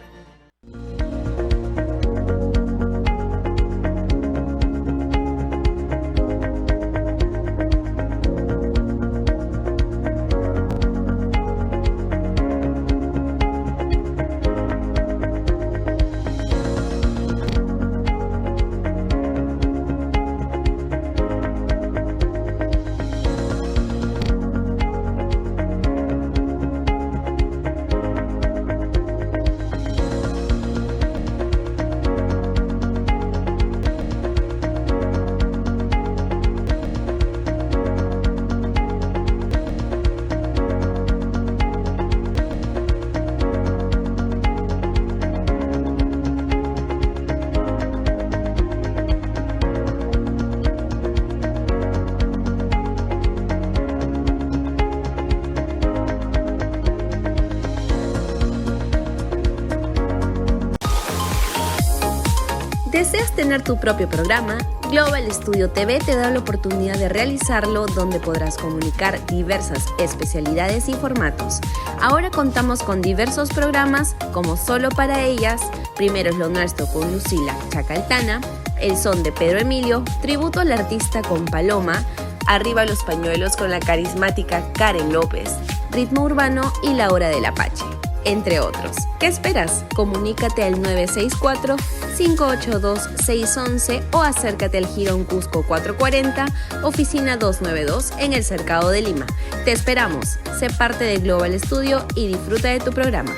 ¿Deseas tener tu propio programa? Global Studio TV te da la oportunidad de realizarlo, donde podrás comunicar diversas especialidades y formatos. Ahora contamos con diversos programas como Solo para Ellas, Primero es lo Nuestro con Lucila Chacaltana, El Son de Pedro Emilio, Tributo al Artista con Paloma, Arriba los Pañuelos con la carismática Karen López, Ritmo Urbano y La Hora del Apache, entre otros. ¿Qué esperas? Comunícate al 964-582-611 o acércate al Girón Cusco 440, oficina 292 en el Cercado de Lima. Te esperamos. Sé parte de Global Studio y disfruta de tu programa.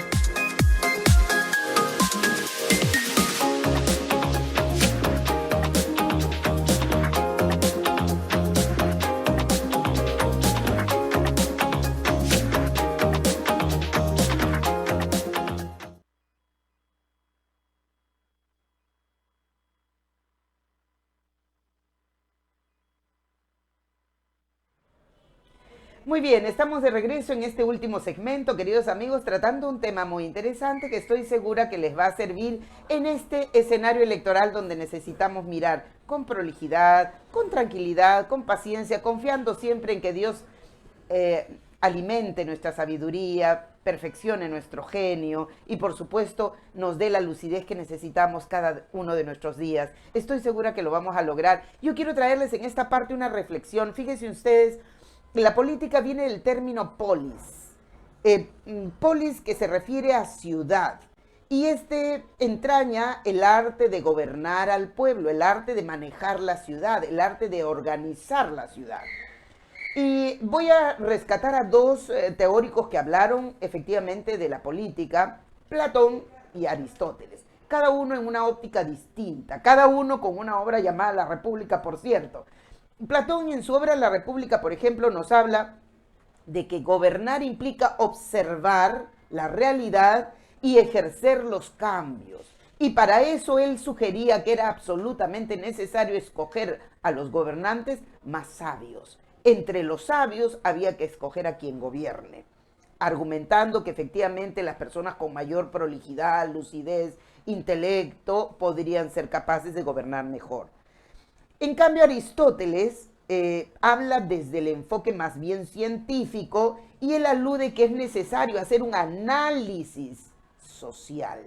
Muy bien, estamos de regreso en este último segmento, queridos amigos, tratando un tema muy interesante que estoy segura que les va a servir en este escenario electoral donde necesitamos mirar con prolijidad, con tranquilidad, con paciencia, confiando siempre en que Dios alimente nuestra sabiduría, perfeccione nuestro genio y por supuesto nos dé la lucidez que necesitamos cada uno de nuestros días. Estoy segura que lo vamos a lograr. Yo quiero traerles en esta parte una reflexión. Fíjense ustedes, la política viene del término polis. Polis que se refiere a ciudad. Y este entraña el arte de gobernar al pueblo, el arte de manejar la ciudad, el arte de organizar la ciudad. Y voy a rescatar a dos teóricos que hablaron efectivamente de la política, Platón y Aristóteles. Cada uno en una óptica distinta, cada uno con una obra llamada La República, por cierto. Platón en su obra La República, por ejemplo, nos habla de que gobernar implica observar la realidad y ejercer los cambios. Y para eso él sugería que era absolutamente necesario escoger a los gobernantes más sabios. Entre los sabios había que escoger a quien gobierne, argumentando que efectivamente las personas con mayor prolijidad, lucidez, intelecto podrían ser capaces de gobernar mejor. En cambio, Aristóteles habla desde el enfoque más bien científico y él alude que es necesario hacer un análisis social.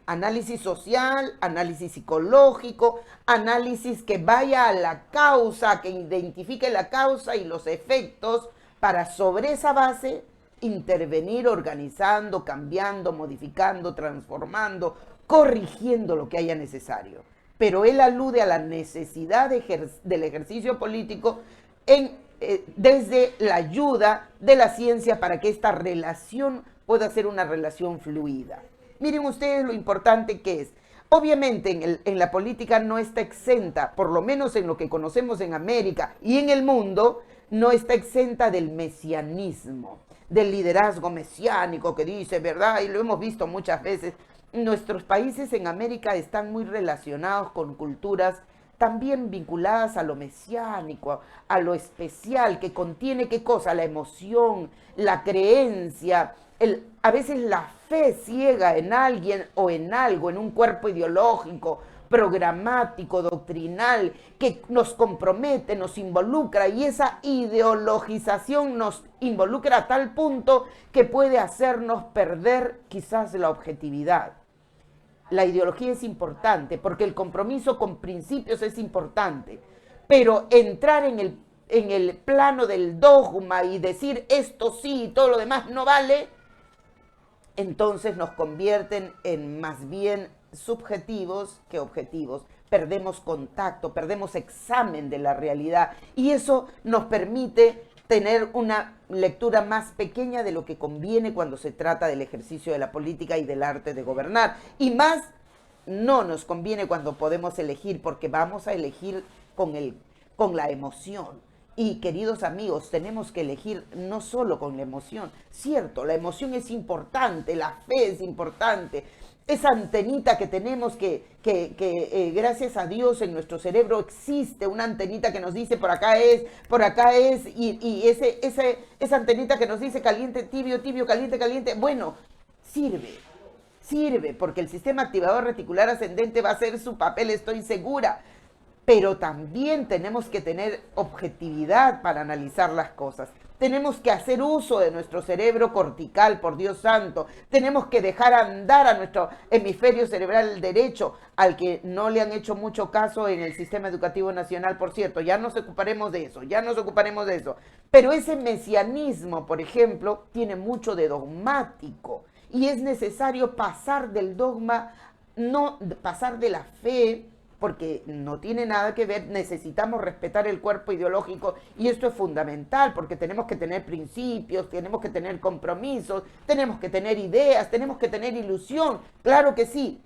Análisis social, análisis psicológico, análisis que vaya a la causa, que identifique la causa y los efectos para sobre esa base intervenir organizando, cambiando, modificando, transformando, corrigiendo lo que haya necesario. Pero él alude a la necesidad del ejercicio político desde la ayuda de la ciencia para que esta relación pueda ser una relación fluida. Miren ustedes lo importante que es. Obviamente en la política no está exenta, por lo menos en lo que conocemos en América y en el mundo, no está exenta del mesianismo, del liderazgo mesiánico que dice, ¿verdad? Y lo hemos visto muchas veces. Nuestros países en América están muy relacionados con culturas también vinculadas a lo mesiánico, a lo especial, que contiene ¿qué cosa? La emoción, la creencia, a veces la fe ciega en alguien o en algo, en un cuerpo ideológico, programático, doctrinal, que nos compromete, nos involucra, y esa ideologización nos involucra a tal punto que puede hacernos perder quizás la objetividad. La ideología es importante porque el compromiso con principios es importante, pero entrar en el plano del dogma y decir esto sí y todo lo demás no vale, entonces nos convierten en más bien subjetivos que objetivos. Perdemos contacto, perdemos examen de la realidad y eso nos permite tener una lectura más pequeña de lo que conviene cuando se trata del ejercicio de la política y del arte de gobernar. Y más no nos conviene cuando podemos elegir, porque vamos a elegir con la emoción. Y queridos amigos, tenemos que elegir no solo con la emoción. Cierto, la emoción es importante, la fe es importante. Esa antenita que tenemos gracias a Dios en nuestro cerebro existe una antenita que nos dice por acá es, y esa antenita que nos dice caliente, tibio, tibio, caliente, caliente, bueno, sirve, porque el sistema activador reticular ascendente va a hacer su papel, estoy segura. Pero también tenemos que tener objetividad para analizar las cosas. Tenemos que hacer uso de nuestro cerebro cortical, por Dios santo. Tenemos que dejar andar a nuestro hemisferio cerebral derecho, al que no le han hecho mucho caso en el sistema educativo nacional, por cierto. Ya nos ocuparemos de eso, Pero ese mesianismo, por ejemplo, tiene mucho de dogmático. Y es necesario pasar del dogma, no pasar de la fe, porque no tiene nada que ver, necesitamos respetar el cuerpo ideológico y esto es fundamental porque tenemos que tener principios, tenemos que tener compromisos, tenemos que tener ideas, tenemos que tener ilusión, claro que sí.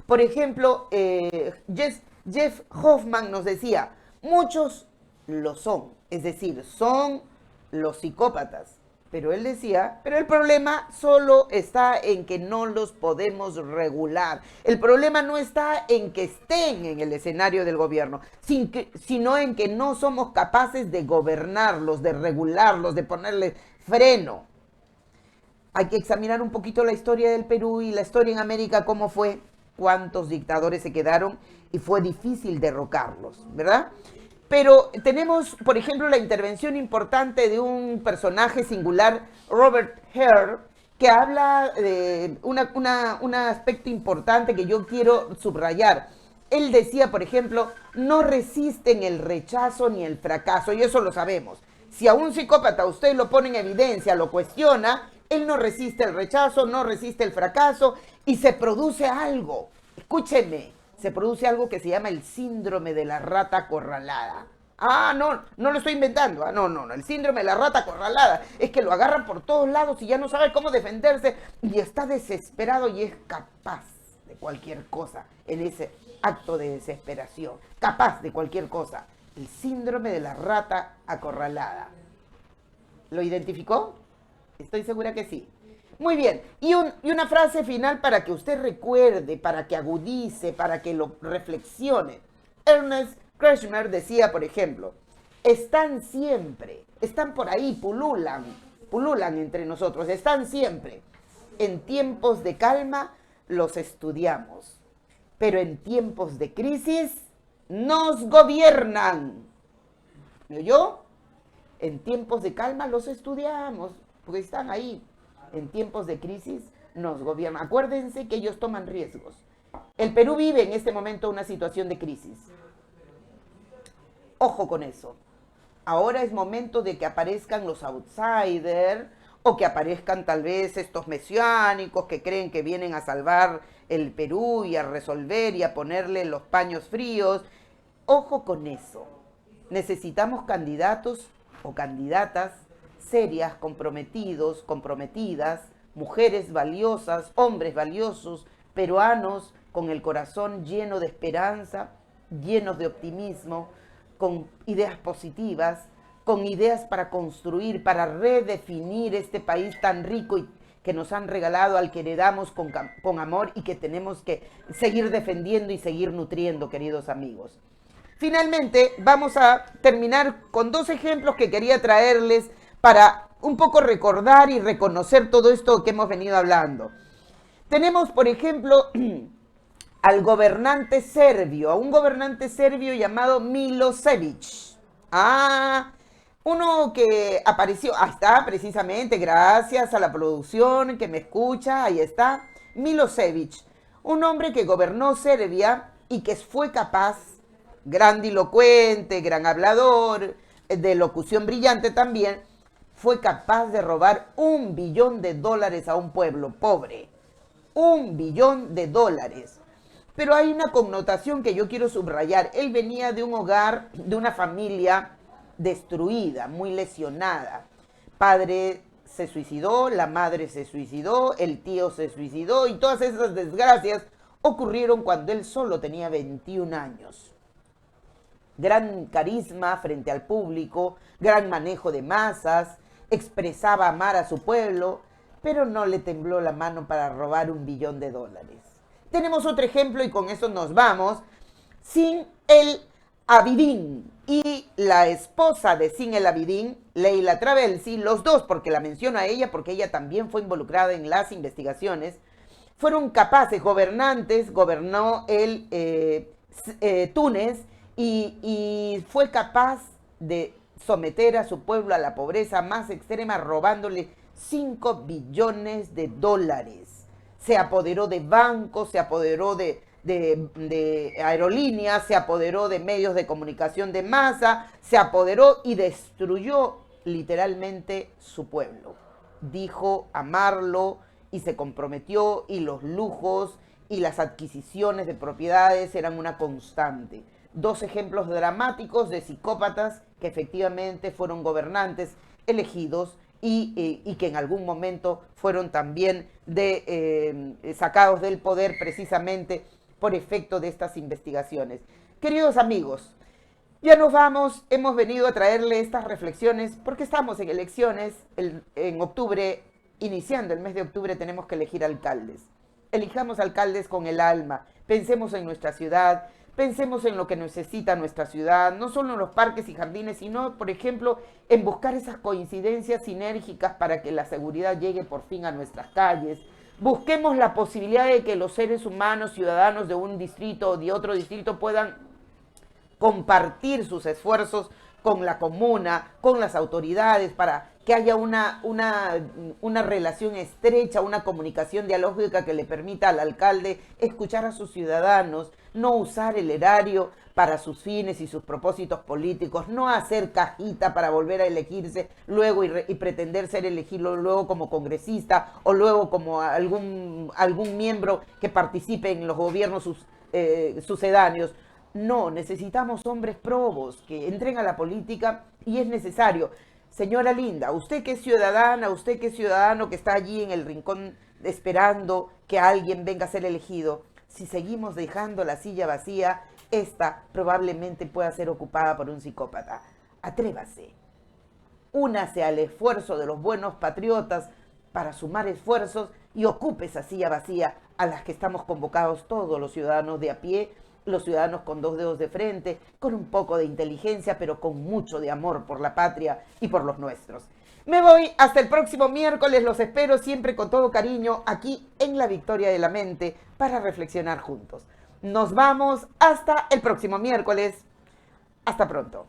Por ejemplo, Jeff Hoffman nos decía, muchos lo son, es decir, son los psicópatas, Pero él decía, pero el problema solo está en que no los podemos regular. El problema no está en que estén en el escenario del gobierno, sino en que no somos capaces de gobernarlos, de regularlos, de ponerles freno. Hay que examinar un poquito la historia del Perú y la historia en América, cómo fue, cuántos dictadores se quedaron y fue difícil derrocarlos, ¿verdad? Pero tenemos, por ejemplo, la intervención importante de un personaje singular, Robert Hare, que habla de un aspecto importante que yo quiero subrayar. Él decía, por ejemplo, no resisten el rechazo ni el fracaso, y eso lo sabemos. Si a un psicópata usted lo pone en evidencia, lo cuestiona, él no resiste el rechazo, no resiste el fracaso, y se produce algo. Escúcheme. Se produce algo que se llama el síndrome de la rata acorralada. Ah, no lo estoy inventando. No, el síndrome de la rata acorralada es que lo agarran por todos lados y ya no sabe cómo defenderse y está desesperado y es capaz de cualquier cosa en ese acto de desesperación. Capaz de cualquier cosa. El síndrome de la rata acorralada. ¿Lo identificó? Estoy segura que sí. Muy bien, y una frase final para que usted recuerde, para que agudice, para que lo reflexione. Ernest Kretschmer decía, por ejemplo, están siempre, están por ahí, pululan entre nosotros, están siempre. En tiempos de calma los estudiamos, pero en tiempos de crisis nos gobiernan. ¿Me oyó? En tiempos de calma los estudiamos, porque están ahí. En tiempos de crisis nos gobiernan. Acuérdense que ellos toman riesgos. El Perú vive en este momento una situación de crisis. Ojo con eso. Ahora es momento de que aparezcan los outsiders o que aparezcan tal vez estos mesiánicos que creen que vienen a salvar el Perú y a resolver y a ponerle los paños fríos. Ojo con eso. Necesitamos candidatos o candidatas serias, comprometidos, comprometidas, mujeres valiosas, hombres valiosos, peruanos con el corazón lleno de esperanza, llenos de optimismo, con ideas positivas, con ideas para construir, para redefinir este país tan rico y que nos han regalado, al que heredamos con amor y que tenemos que seguir defendiendo y seguir nutriendo, queridos amigos. Finalmente, vamos a terminar con dos ejemplos que quería traerles para un poco recordar y reconocer todo esto que hemos venido hablando. Tenemos, por ejemplo, al gobernante serbio, a un gobernante serbio llamado Milosevic. Uno que apareció, ahí está, precisamente, gracias a la producción que me escucha, ahí está, Milosevic, un hombre que gobernó Serbia y que fue capaz, grandilocuente, gran hablador, de locución brillante también, fue capaz de robar $1 billón a un pueblo pobre. $1 billón. Pero hay una connotación que yo quiero subrayar. Él venía de un hogar, de una familia destruida, muy lesionada. Padre se suicidó, la madre se suicidó, el tío se suicidó y todas esas desgracias ocurrieron cuando él solo tenía 21 años. Gran carisma frente al público, gran manejo de masas, expresaba amar a su pueblo, pero no le tembló la mano para robar $1 billón. Tenemos otro ejemplo y con eso nos vamos. Sin el Abidin y la esposa de Sin el Abidin, Leila Travelsi, los dos, porque la menciono a ella, porque ella también fue involucrada en las investigaciones, fueron capaces, gobernantes, gobernó Túnez y fue capaz de someter a su pueblo a la pobreza más extrema robándole $5 billones. Se apoderó de bancos, se apoderó de aerolíneas, se apoderó de medios de comunicación de masa, se apoderó y destruyó literalmente su pueblo. Dijo amarlo y se comprometió y los lujos y las adquisiciones de propiedades eran una constante. Dos ejemplos dramáticos de psicópatas que efectivamente fueron gobernantes elegidos y que en algún momento fueron también sacados del poder precisamente por efecto de estas investigaciones. Queridos amigos, Ya nos vamos, hemos venido a traerle estas reflexiones porque estamos en elecciones, en octubre, iniciando el mes de octubre tenemos que elegir alcaldes. Elijamos alcaldes con el alma, pensemos en nuestra ciudad, pensemos en lo que necesita nuestra ciudad, no solo en los parques y jardines, sino, por ejemplo, en buscar esas coincidencias sinérgicas para que la seguridad llegue por fin a nuestras calles. Busquemos la posibilidad de que los seres humanos, ciudadanos de un distrito o de otro distrito puedan compartir sus esfuerzos con la comuna, con las autoridades, para que haya una relación estrecha, una comunicación dialógica que le permita al alcalde escuchar a sus ciudadanos, no usar el erario para sus fines y sus propósitos políticos, no hacer cajita para volver a elegirse luego y pretender ser elegido luego como congresista o luego como algún miembro que participe en los gobiernos sucedáneos. No, necesitamos hombres probos que entren a la política y es necesario. Señora linda, usted que es ciudadana, usted que es ciudadano que está allí en el rincón esperando que alguien venga a ser elegido, si seguimos dejando la silla vacía, esta probablemente pueda ser ocupada por un psicópata. Atrévase, únase al esfuerzo de los buenos patriotas para sumar esfuerzos y ocupe esa silla vacía a las que estamos convocados todos los ciudadanos de a pie, los ciudadanos con dos dedos de frente, con un poco de inteligencia, pero con mucho de amor por la patria y por los nuestros. Me voy hasta el próximo miércoles, los espero siempre con todo cariño aquí en La Victoria de la Mente para reflexionar juntos. Nos vamos hasta el próximo miércoles. Hasta pronto.